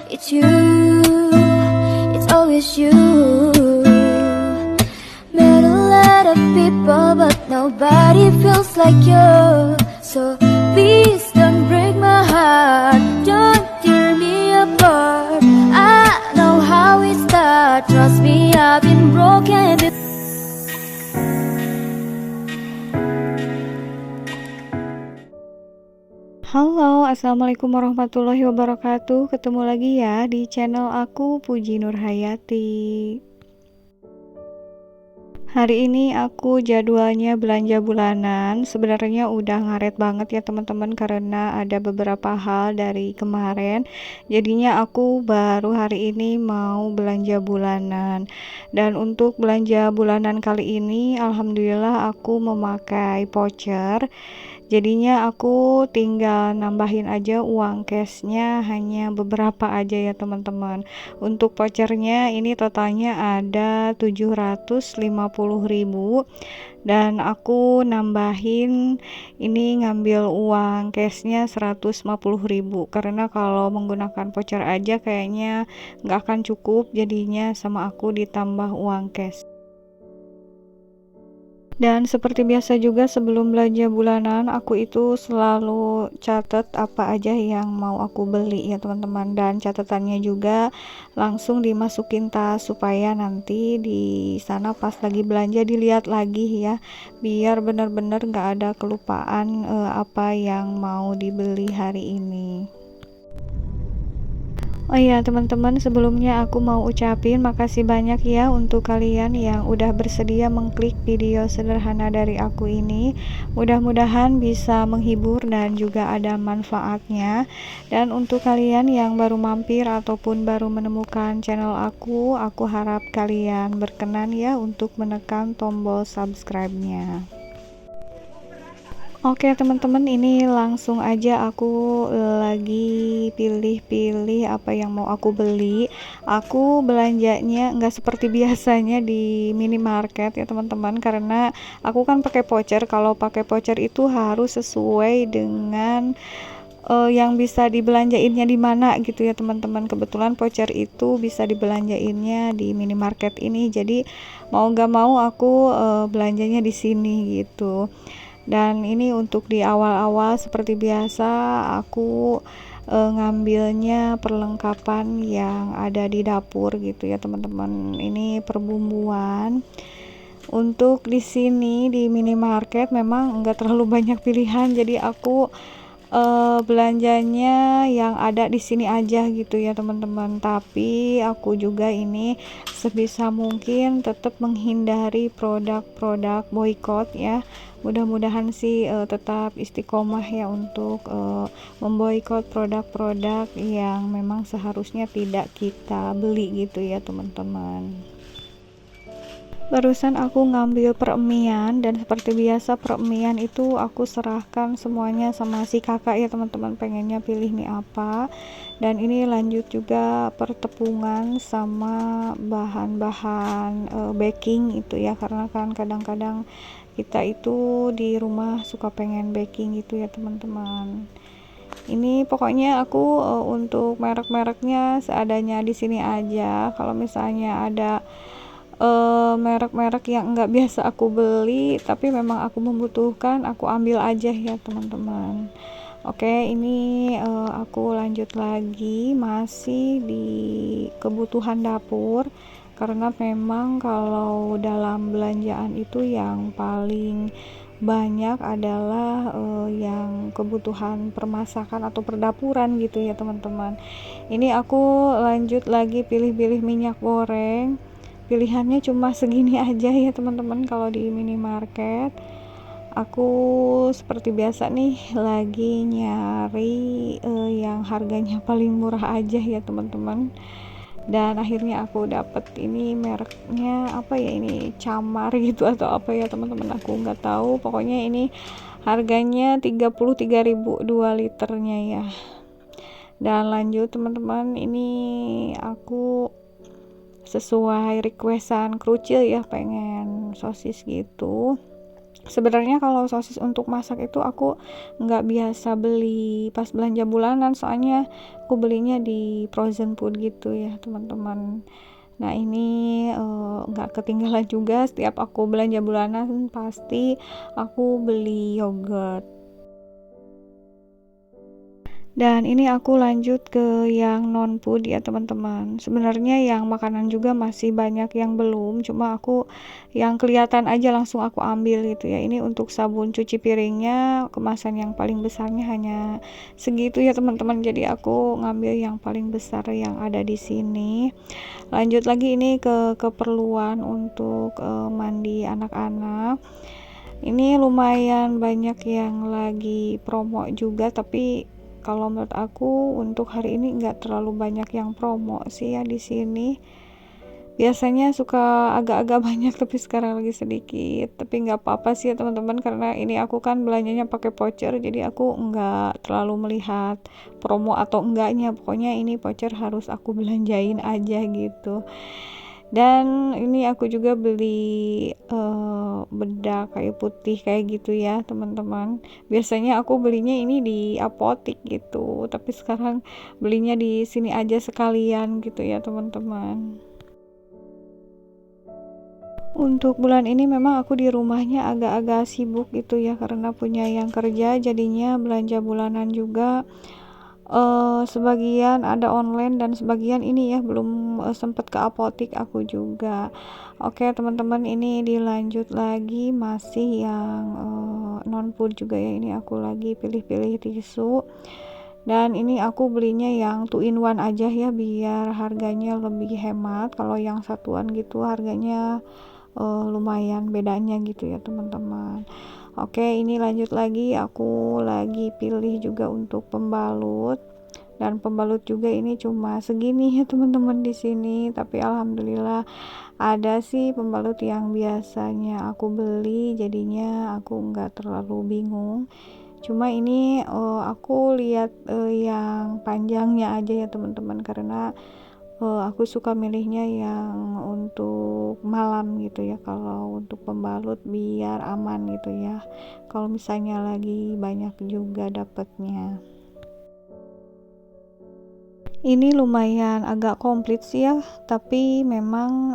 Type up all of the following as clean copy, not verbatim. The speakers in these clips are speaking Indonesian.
It's you, it's always you. Met a lot of people, but nobody feels like you. So please don't break my heart, don't tear me apart. I know how it starts, trust me, I've been broken before. Halo, assalamualaikum warahmatullahi wabarakatuh. Ketemu lagi ya di channel aku, Puji Nurhayati. Hari ini aku jadwalnya belanja bulanan. Sebenarnya udah ngaret banget ya teman-teman, karena ada beberapa hal dari kemarin. Jadinya aku baru hari ini mau belanja bulanan. Dan untuk belanja bulanan kali ini, alhamdulillah aku memakai voucher. Jadinya aku tinggal nambahin aja uang cashnya, hanya beberapa aja ya teman-teman. Untuk vouchernya ini totalnya ada 750.000, dan aku nambahin ini ngambil uang cashnya 150.000, karena kalau menggunakan voucher aja kayaknya nggak akan cukup, jadinya sama aku ditambah uang cash. Dan seperti biasa juga sebelum belanja bulanan, aku itu selalu catat apa aja yang mau aku beli ya teman-teman, dan catatannya juga langsung dimasukin tas supaya nanti di sana pas lagi belanja dilihat lagi ya, biar benar-benar nggak ada kelupaan apa yang mau dibeli hari ini. Oh iya teman-teman, sebelumnya aku mau ucapin makasih banyak ya untuk kalian yang udah bersedia mengklik video sederhana dari aku ini. Mudah-mudahan bisa menghibur dan juga ada manfaatnya. Dan untuk kalian yang baru mampir ataupun baru menemukan channel aku harap kalian berkenan ya untuk menekan tombol subscribe-nya. Oke teman-teman, ini langsung aja aku lagi pilih-pilih apa yang mau aku beli. Aku belanjanya nggak seperti biasanya di minimarket ya teman-teman, karena aku kan pakai voucher. Kalau pakai voucher itu harus sesuai dengan yang bisa dibelanjainnya di mana gitu ya teman-teman. Kebetulan voucher itu bisa dibelanjainnya di minimarket ini, jadi mau nggak mau aku belanjanya di sini gitu. Dan ini untuk di awal-awal seperti biasa aku ngambilnya perlengkapan yang ada di dapur gitu ya teman-teman. Ini perbumbuan. Untuk di sini di minimarket memang enggak terlalu banyak pilihan, jadi aku belanjanya yang ada di sini aja gitu ya teman-teman. Tapi aku juga ini sebisa mungkin tetap menghindari produk-produk boykot ya. Mudah-mudahan sih tetap istiqomah ya untuk memboikot produk-produk yang memang seharusnya tidak kita beli gitu ya teman-teman. Barusan aku ngambil peremian, dan seperti biasa peremian itu aku serahkan semuanya sama si kakak ya teman-teman, pengennya pilih nih apa. Dan ini lanjut juga pertepungan sama bahan-bahan baking itu ya, karena kan kadang-kadang kita itu di rumah suka pengen baking gitu ya teman-teman. Ini pokoknya aku untuk merek-mereknya seadanya di sini aja. Kalau misalnya ada merek-merek yang enggak biasa aku beli tapi memang aku membutuhkan, aku ambil aja ya teman-teman. Oke, ini aku lanjut lagi masih di kebutuhan dapur, karena memang kalau dalam belanjaan itu yang paling banyak adalah yang kebutuhan permasakan atau perdapuran gitu ya teman-teman. Ini aku lanjut lagi pilih-pilih minyak goreng. Pilihannya cuma segini aja ya teman-teman. Kalau di minimarket aku seperti biasa nih lagi nyari yang harganya paling murah aja ya teman-teman. Dan akhirnya aku dapet ini, mereknya apa ya, ini Camar gitu atau apa ya teman-teman, aku nggak tahu. Pokoknya ini harganya 33.000 2 liternya ya. Dan lanjut teman-teman, ini aku sesuai requestan Krucil ya, pengen sosis gitu. Sebenarnya kalau sosis untuk masak itu aku nggak biasa beli pas belanja bulanan, soalnya aku belinya di frozen food gitu ya teman-teman. Nah ini nggak ketinggalan juga, setiap aku belanja bulanan pasti aku beli yogurt. Dan ini aku lanjut ke yang non food ya teman-teman. Sebenarnya yang makanan juga masih banyak yang belum, cuma aku yang kelihatan aja langsung aku ambil gitu ya. Ini untuk sabun cuci piringnya, kemasan yang paling besarnya hanya segitu ya teman-teman. Jadi aku ngambil yang paling besar yang ada di sini. Lanjut lagi ini ke keperluan untuk mandi anak-anak. Ini lumayan banyak yang lagi promo juga, tapi kalau menurut aku untuk hari ini nggak terlalu banyak yang promo sih ya di sini. Biasanya suka agak-agak banyak, tapi sekarang lagi sedikit. Tapi nggak apa-apa sih ya teman-teman, karena ini aku kan belanjanya pakai voucher, jadi aku nggak terlalu melihat promo atau enggaknya. Pokoknya ini voucher harus aku belanjain aja gitu. Dan ini aku juga beli bedak kayu putih kayak gitu ya teman-teman. Biasanya aku belinya ini di apotik gitu, tapi sekarang belinya di sini aja sekalian gitu ya teman-teman. Untuk bulan ini memang aku di rumahnya agak-agak sibuk gitu ya, karena punya yang kerja, jadinya belanja bulanan juga sebagian ada online dan sebagian ini ya belum sempat ke apotik aku juga. Oke teman-teman, ini dilanjut lagi masih yang non food juga ya. Ini aku lagi pilih-pilih tisu, dan ini aku belinya yang 2 in 1 aja ya biar harganya lebih hemat. Kalau yang satuan gitu harganya lumayan bedanya gitu ya teman-teman. Oke, ini lanjut lagi, aku lagi pilih juga untuk pembalut, dan pembalut juga ini cuma segini ya teman-teman di sini, tapi alhamdulillah ada sih pembalut yang biasanya aku beli, jadinya aku nggak terlalu bingung. Cuma ini aku lihat yang panjangnya aja ya teman-teman, karena aku suka milihnya yang untuk malam gitu ya, kalau untuk pembalut biar aman gitu ya, kalau misalnya lagi banyak juga dapatnya. Ini lumayan agak komplit sih ya, tapi memang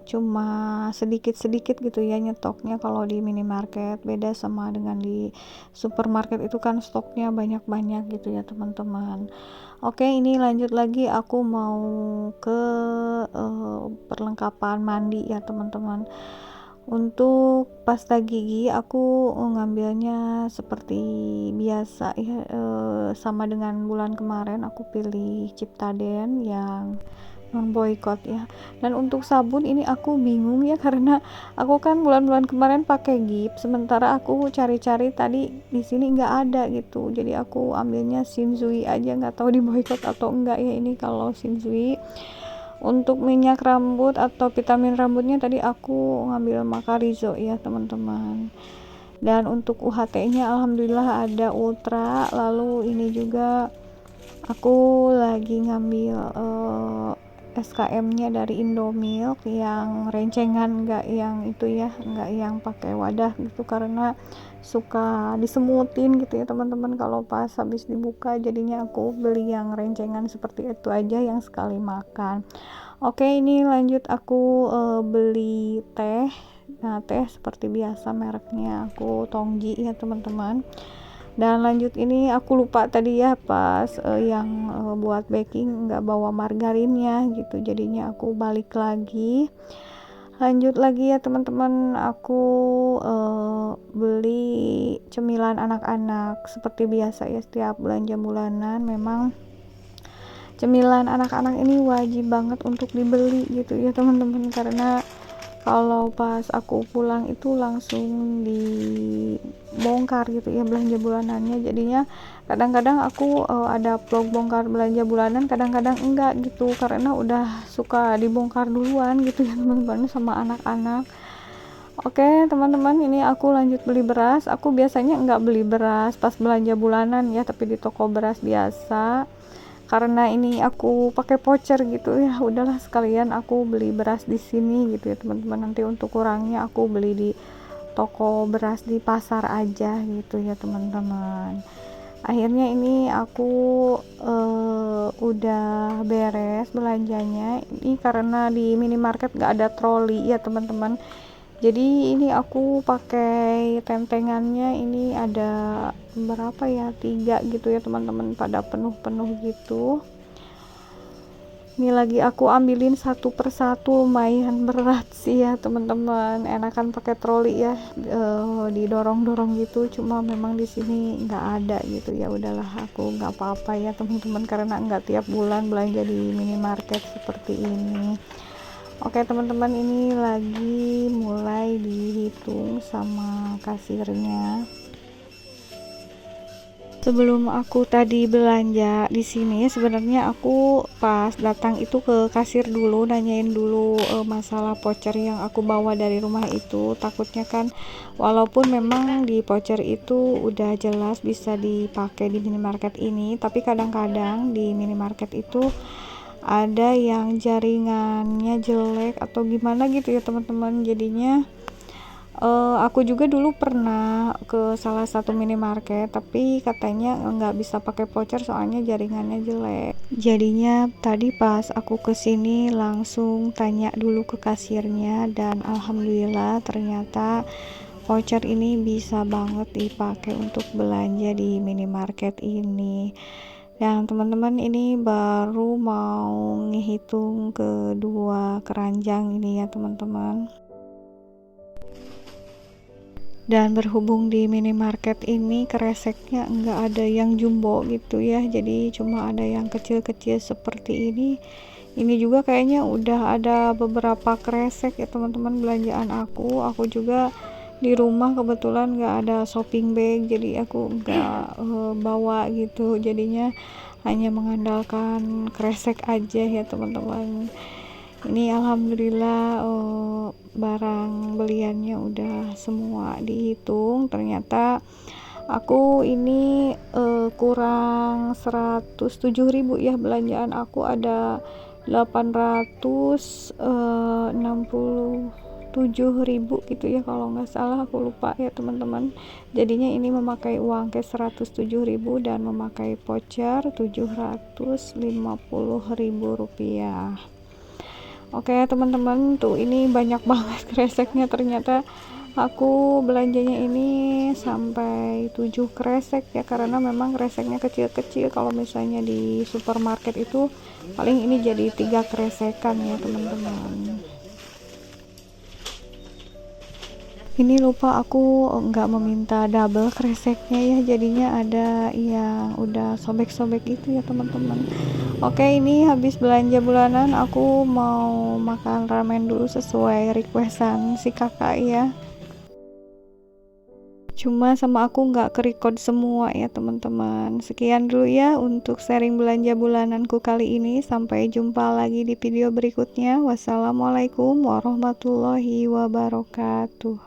cuma sedikit-sedikit gitu ya nyetoknya. Kalau di minimarket beda sama dengan di supermarket, itu kan stoknya banyak-banyak gitu ya teman-teman. Oke, ini lanjut lagi, aku mau ke perlengkapan mandi ya teman-teman. Untuk pasta gigi aku ngambilnya seperti biasa ya, sama dengan bulan kemarin aku pilih Ciptaden yang non boykot ya. Dan untuk sabun ini aku bingung ya, karena aku kan bulan-bulan kemarin pakai Gift, sementara aku cari-cari tadi di sini nggak ada gitu, jadi aku ambilnya Shinzui aja, nggak tahu di boykot atau enggak ya ini kalau Shinzui. Untuk minyak rambut atau vitamin rambutnya tadi aku ngambil Macarizo ya teman-teman. Dan untuk UHT-nya alhamdulillah ada Ultra. Lalu ini juga aku lagi ngambil SKM-nya dari Indomilk yang rencengan, enggak yang itu ya, enggak yang pakai wadah gitu, karena suka disemutin gitu ya teman-teman kalau pas habis dibuka, jadinya aku beli yang rencengan seperti itu aja yang sekali makan. Oke, ini lanjut aku beli teh. Nah, teh seperti biasa mereknya aku Tongji ya teman-teman. Dan lanjut ini aku lupa tadi ya pas yang buat baking nggak bawa margarinnya gitu, jadinya aku balik lagi. Lanjut lagi ya teman-teman, aku beli cemilan anak-anak seperti biasa ya, setiap belanja bulanan memang cemilan anak-anak ini wajib banget untuk dibeli gitu ya teman-teman, karena kalau pas aku pulang itu langsung dibongkar gitu ya belanja bulanannya. Jadinya kadang-kadang aku ada vlog bongkar belanja bulanan, kadang-kadang enggak gitu, karena udah suka dibongkar duluan gitu ya teman-teman sama anak-anak. Oke teman-teman, ini aku lanjut beli beras. Aku biasanya enggak beli beras pas belanja bulanan ya, tapi di toko beras biasa. Karena ini aku pakai voucher gitu ya, udahlah sekalian aku beli beras di sini gitu ya teman-teman. Nanti untuk kurangnya aku beli di toko beras di pasar aja gitu ya teman-teman. Akhirnya ini aku udah beres belanjanya. Ini karena di minimarket gak ada troli ya teman-teman, jadi ini aku pakai tentengannya. Ini ada berapa ya, 3 gitu ya teman-teman, pada penuh-penuh gitu. Ini lagi aku ambilin satu persatu, lumayan berat sih ya teman-teman. Enakan pakai troli ya, didorong-dorong gitu, cuma memang di sini nggak ada gitu. Ya udahlah, aku nggak apa-apa ya teman-teman, karena nggak tiap bulan belanja di minimarket seperti ini. Oke teman-teman, ini lagi mulai dihitung sama kasirnya. Sebelum aku tadi belanja di sini, sebenarnya aku pas datang itu ke kasir dulu, nanyain dulu masalah voucher yang aku bawa dari rumah itu. Takutnya kan, walaupun memang di voucher itu udah jelas bisa dipakai di minimarket ini, tapi kadang-kadang di minimarket itu ada yang jaringannya jelek atau gimana gitu ya teman-teman. Jadinya aku juga dulu pernah ke salah satu minimarket, tapi katanya nggak bisa pakai voucher soalnya jaringannya jelek. Jadinya tadi pas aku kesini langsung tanya dulu ke kasirnya, dan alhamdulillah ternyata voucher ini bisa banget dipakai untuk belanja di minimarket ini. Dan teman-teman, ini baru mau ngitung kedua keranjang ini ya teman-teman. Dan berhubung di minimarket ini kreseknya enggak ada yang jumbo gitu ya, jadi cuma ada yang kecil-kecil seperti ini. Ini juga kayaknya udah ada beberapa kresek ya teman-teman belanjaan aku juga di rumah kebetulan nggak ada shopping bag, jadi aku nggak bawa gitu, jadinya hanya mengandalkan kresek aja ya teman-teman. Ini alhamdulillah barang beliannya udah semua dihitung. Ternyata aku ini kurang 107.000 ya, belanjaan aku ada 867.000 gitu ya kalau nggak salah, aku lupa ya teman-teman. Jadinya ini memakai uang cash 107.000 dan memakai voucher 750.000 rupiah. Oke teman-teman, tuh ini banyak banget kreseknya. Ternyata aku belanjanya ini sampai 7 kresek ya, karena memang kreseknya kecil-kecil. Kalau misalnya di supermarket itu paling ini jadi 3 kresekan ya teman-teman. Ini lupa aku nggak meminta double kreseknya ya, jadinya ada yang udah sobek-sobek itu ya teman-teman. Oke, ini habis belanja bulanan, aku mau makan ramen dulu sesuai requestan si kakak ya. Cuma sama aku nggak ke-record semua ya teman-teman. Sekian dulu ya untuk sharing belanja bulananku kali ini. Sampai jumpa lagi di video berikutnya. Wassalamualaikum warahmatullahi wabarakatuh.